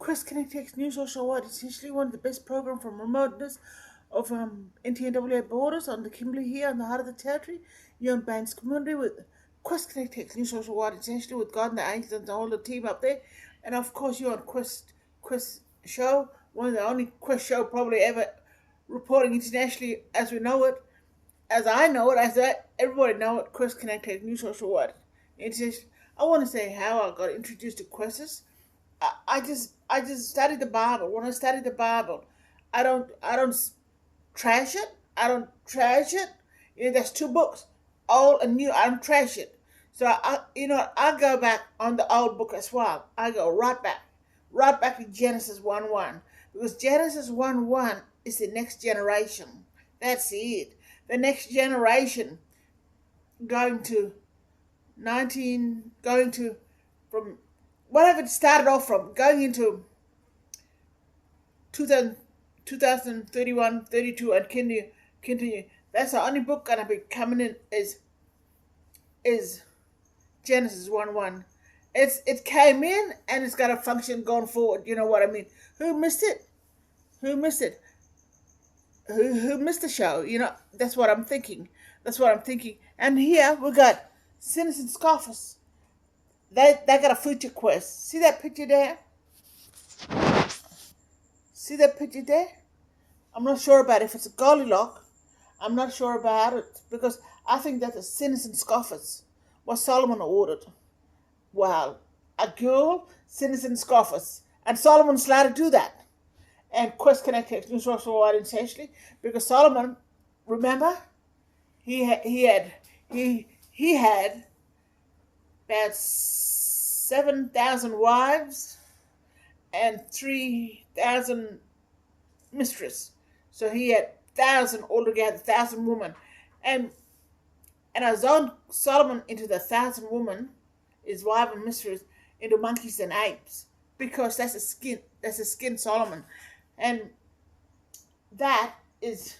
Quest Connect New Social World is essentially one of the best programs from remoteness of NTNWA borders on the Kimberley here in the heart of the territory. You're in Banks community with Quest Connect New Social World essentially with God and the angels and all the team up there. And of course you're on Quest show, one of the only Quest show probably ever reporting internationally as we know it, as I know it, as everybody know it, Quest Connect New Social World. I want to say how I got introduced to Quests. I just studied the Bible. When I studied the Bible, I don't trash it. I don't trash it. There's two books, old and new. I don't trash it. So I go back on the old book as well. I go right back to Genesis 1:1, because Genesis 1:1 is the next generation. That's it. The next generation going to going to from whatever it started off from, going into 2000, 2031, 32, and continue. That's the only book gonna be coming in is Genesis 1:1. It came in and it's got a function going forward. You know what I mean? Who missed it? Who missed it? Who missed the show? That's what I'm thinking. That's what I'm thinking. And here we got Sinners and Scoffers. They got a future quest. See that picture there? See that picture there? I'm not sure about if it's a Goldilocks. I'm not sure about it because I think that the Sinners and Scoffers what Solomon ordered. Well, a girl, Sinners and Scoffers. And Solomon's allowed to do that. And Quest Connect News also wide essentially because Solomon, remember, he had about 7,000 wives and 3,000 mistresses. So he had 1,000 altogether, 1,000 women. And I zoned Solomon into the 1,000 women, his wife and mistress, into monkeys and apes. Because that's a skin Solomon. And that is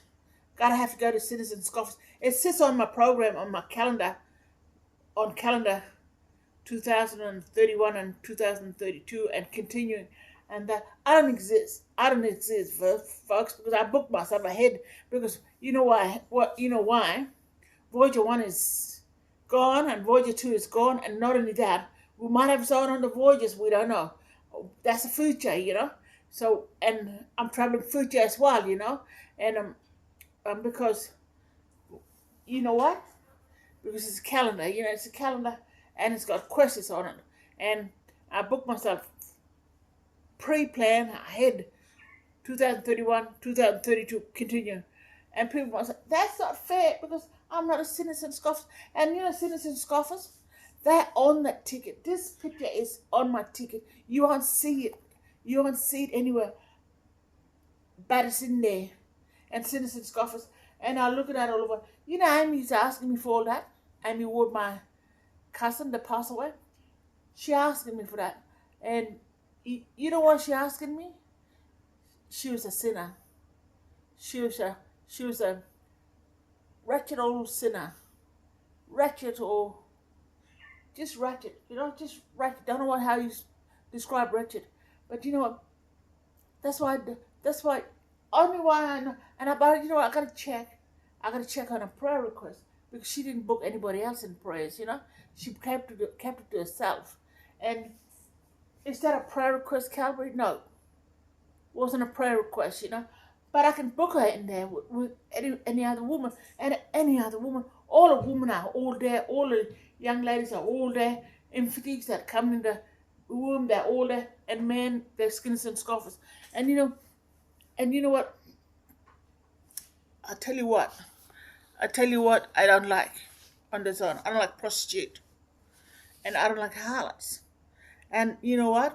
gotta have to go to Sinners and Scoffers. It sits on my program, on my calendar, on calendar 2031 and 2032 and continuing. And that I don't exist. I don't exist, folks, because I booked myself ahead. Because you know why? What you know why? Voyager 1 is gone and Voyager 2 is gone, and not only that, we might have someone on the Voyagers. We don't know. That's the future. So, and I'm traveling future as well, and because you know what? Because it's a calendar, it's a calendar, and it's got questions on it, and I booked myself pre-planned ahead, 2031, 2032, continue, and people must say that's not fair because I'm not a Sinners and Scoffers, and Sinners and Scoffers, they're on that ticket. This picture is on my ticket. You won't see it. You won't see it anywhere. But it's in there. And Sinners and Scoffers. And I look at that all over. Amy's asking me for all that. Amy Ward, my cousin that passed away. She asking me for that. And you know what she asking me? She was a sinner. She was a wretched old sinner. Wretched or just wretched. Just wretched. Don't know how you describe wretched. But you know what? That's why. Only why I know. And I gotta check. I gotta check on a prayer request because she didn't book anybody else in prayers. She kept it to herself. And is that a prayer request, Calvary? No, wasn't a prayer request. But I can book her in there with any other woman and any other woman. All the women are all there. All the young ladies are all there. In fatigues that come in the room, they're all there, and men, they're Sinners and Scoffers. And you know what? I tell you what I don't like on the zone. I don't like prostitute, and I don't like harlots. And you know what?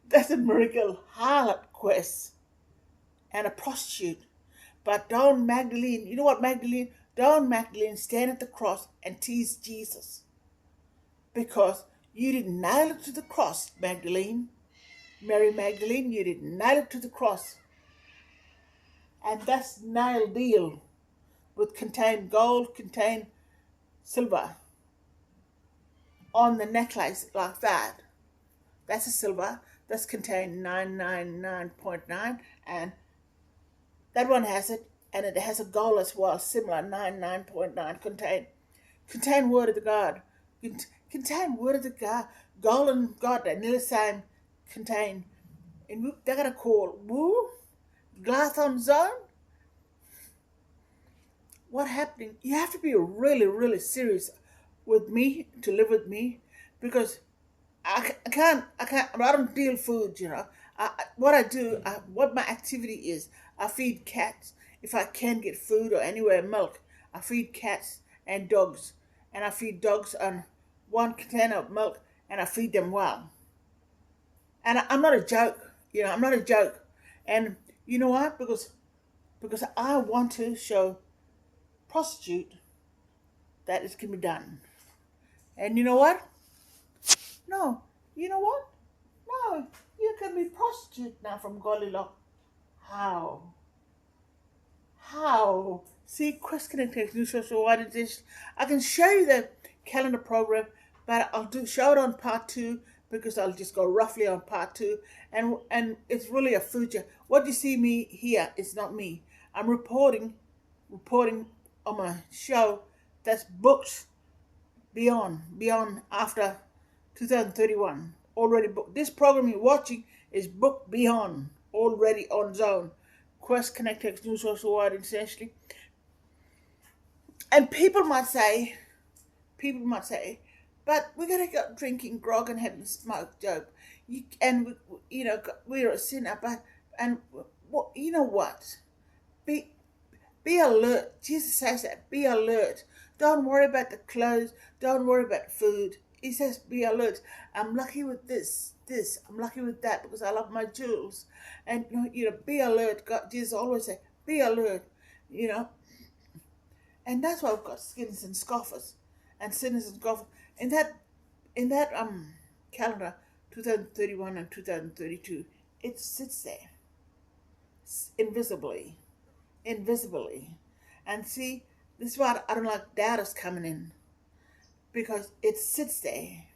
That's a miracle harlot quest and a prostitute. But don't Magdalene. You know what, Magdalene? Don't Magdalene stand at the cross and tease Jesus because you didn't nail it to the cross, Magdalene. Mary Magdalene, you didn't nail it to the cross. And that's nail deal with contain gold, contain silver on the necklace like that. That's a silver. That's contained 999.9, and that one has it, and it has a gold as well, similar 99.9 contain word of the God. Contain word of the God. Gold and God, they're nearly the same. Contain. And they're gonna call woo Glathon zone. What happening? You have to be really, really serious with me to live with me, because I don't deal food, what I do, what my activity is, I feed cats. If I can get food or anywhere milk, I feed cats and dogs. And I feed dogs on one container of milk, and I feed them well. And I'm not a joke, I'm not a joke. And you know why? Because I want to show prostitute that it can be done. And you know what? No, you know what? No, you can be prostitute now from Gollylock. How? How? See, Quest Connect New Social Organization. I can show you the calendar program, but I'll show it on part two, because I'll just go roughly on part two, and it's really a future. What you see me here is not me. I'm reporting on my show that's booked beyond after 2031. Already booked. This program you're watching is booked beyond, already on zone. Quest Connect New Social World essentially. And people might say, but we're gonna go drinking grog and having smoke, Job. We're a sinner, and you know what? Be be alert. Jesus says that. Be alert. Don't worry about the clothes. Don't worry about food. He says, be alert. I'm lucky with this. I'm lucky with that because I love my jewels. And, be alert. God, Jesus always say, be alert. And that's why we've got sinners and scoffers. And sinners and scoffers. In that calendar, 2031 and 2032, it sits there. Invisibly. And see, this is why I don't like doubters coming in. Because it sits there.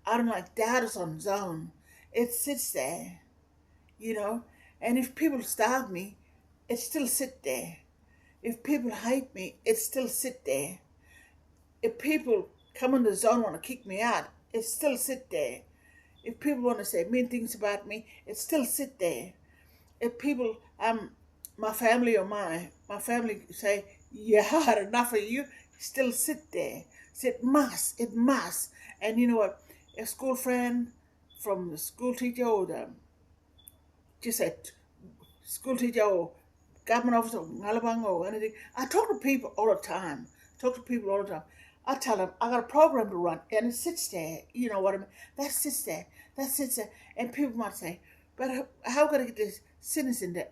I don't like doubters on zone. It sits there. And if people starve me, it still sit there. If people hate me, it still sit there. If people come on the zone and want to kick me out, it still sit there. If people want to say mean things about me, it still sit there. If people, my family or my family say, yeah, I had enough of you, still sit there. So it must. And you know what? A school friend from the school teacher or just a school teacher or government officer or Ngalabang or anything. I talk to people all the time. I tell them, I got a program to run, and it sits there. You know what I mean? That sits there. And people might say, but how can I get this sinners in there?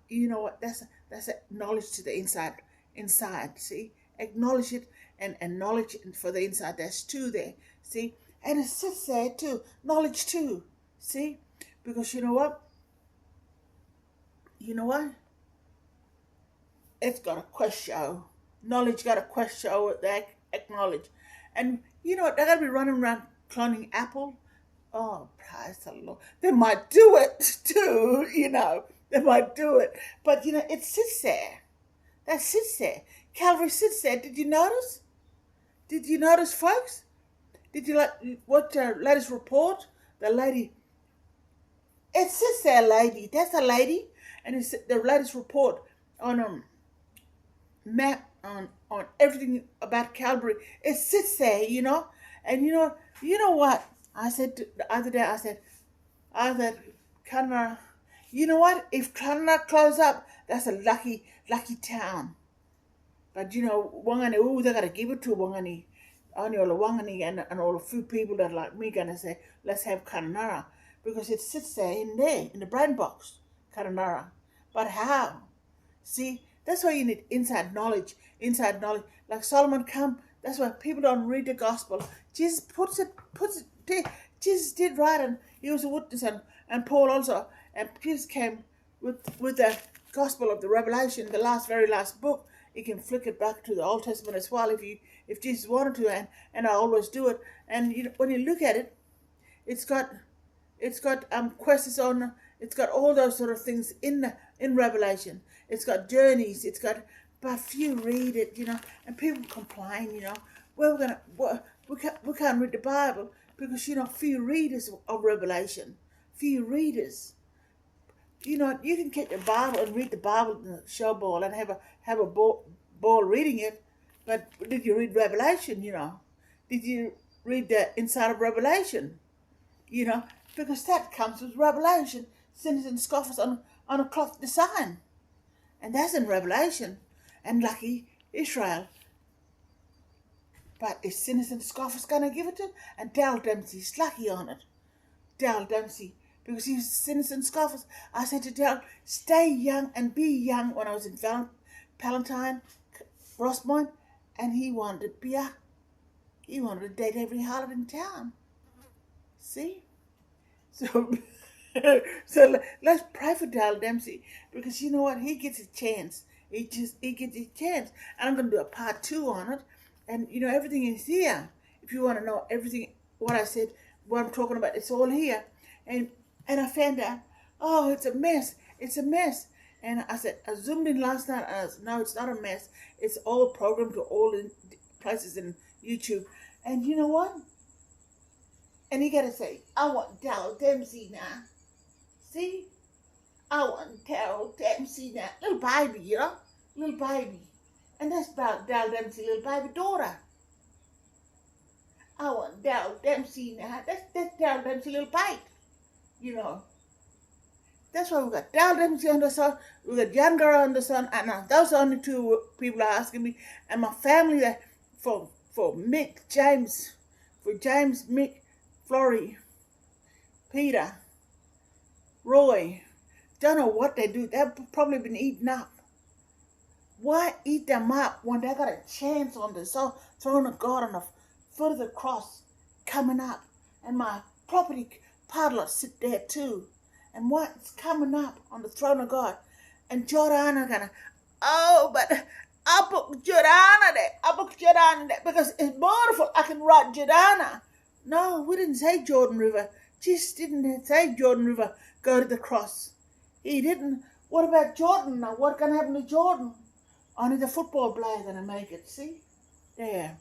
You know what? That's a knowledge to the inside. See, acknowledge it and knowledge for the inside. There's two there. See, and it sits there too. Knowledge too. See, because you know what? It's got a question. Knowledge got a question that acknowledge. And you know what? They're gonna be running around cloning Apple. Oh, praise the Lord. They might do it too, They might do it. But it sits there. That sits there. Calvary sits there. Did you notice? Folks? Did you what the latest report? The lady. It sits there, lady. That's a lady. And it's the latest report on map on everything about Calvary. It sits there, And you know what? I said the other day, I said, Canada, you know what? If Canada close up, that's a lucky town. But Wangani, they gotta give it to Wangani. Only all the Wangani and all the few people that like me gonna say, let's have Canada. Because it sits there in the brain box, Canada. But how? See, that's why you need inside knowledge. Like Solomon come, that's why people don't read the gospel. Jesus puts it there. Jesus did right, and he was a witness, and Paul also. And Jesus came with the gospel of the Revelation, the very last book. You can flick it back to the Old Testament as well if Jesus wanted to, and I always do it. And when you look at it, it's got It's got quests on. It's got all those sort of things in Revelation. It's got journeys. It's got, but few read it, and people complain, well, we can't read the Bible because few readers of Revelation, few readers. You can get the Bible and read the Bible in the show ball and have a ball reading it, but did you read Revelation? Did you read the inside of Revelation? You know, because that comes with Revelation. Sinners and scoffers on a cloth design, and that's in Revelation. And lucky Israel, but is sinners and scoffers gonna give it to him? And Dal Dempsey's lucky on it. Dal Dempsey, because he's sinners and scoffers. I said to Dal, stay young and be young when I was in Palatine, Rossmont, and he wanted beer. He wanted to date every harlot in town. See? So, so let's pray for Dal Dempsey, because you know what? He gets a chance. He gets a chance. And I'm going to do a part 2 on it. And everything is here. If you want to know everything, what I said, what I'm talking about, it's all here. And I found out, oh, it's a mess. It's a mess. And I said, I zoomed in last night. And I said, no, it's not a mess. It's all programmed to all in places in YouTube. And you know what? And you got to say, I want Dal Dempsey now. See? I want Dal Dempsey now. Little baby, Little baby. And that's about Dal Dempsey, little baby daughter. I want Dal Dempsey now. That's Dal Dempsey, little baby. That's why we got Dal Dempsey on the sun. We got young girl on the sun. And those are only 2 people are asking me. And my family, for Mick, James, Mick, Flory, Peter, Roy. Don't know what they do. They've probably been eaten up. Why eat them up when they got a chance on the throne of God on the foot of the cross coming up? And my property paddlers sit there too. And what's coming up on the throne of God? And Jordana gonna, but I book Jordana there. I book Jordana there because it's beautiful. I can ride Jordana. No, we didn't say Jordan River. Jesus didn't say Jordan River, go to the cross. He didn't. What about Jordan now? What can happen to Jordan? Only the football player gonna make it, see? There.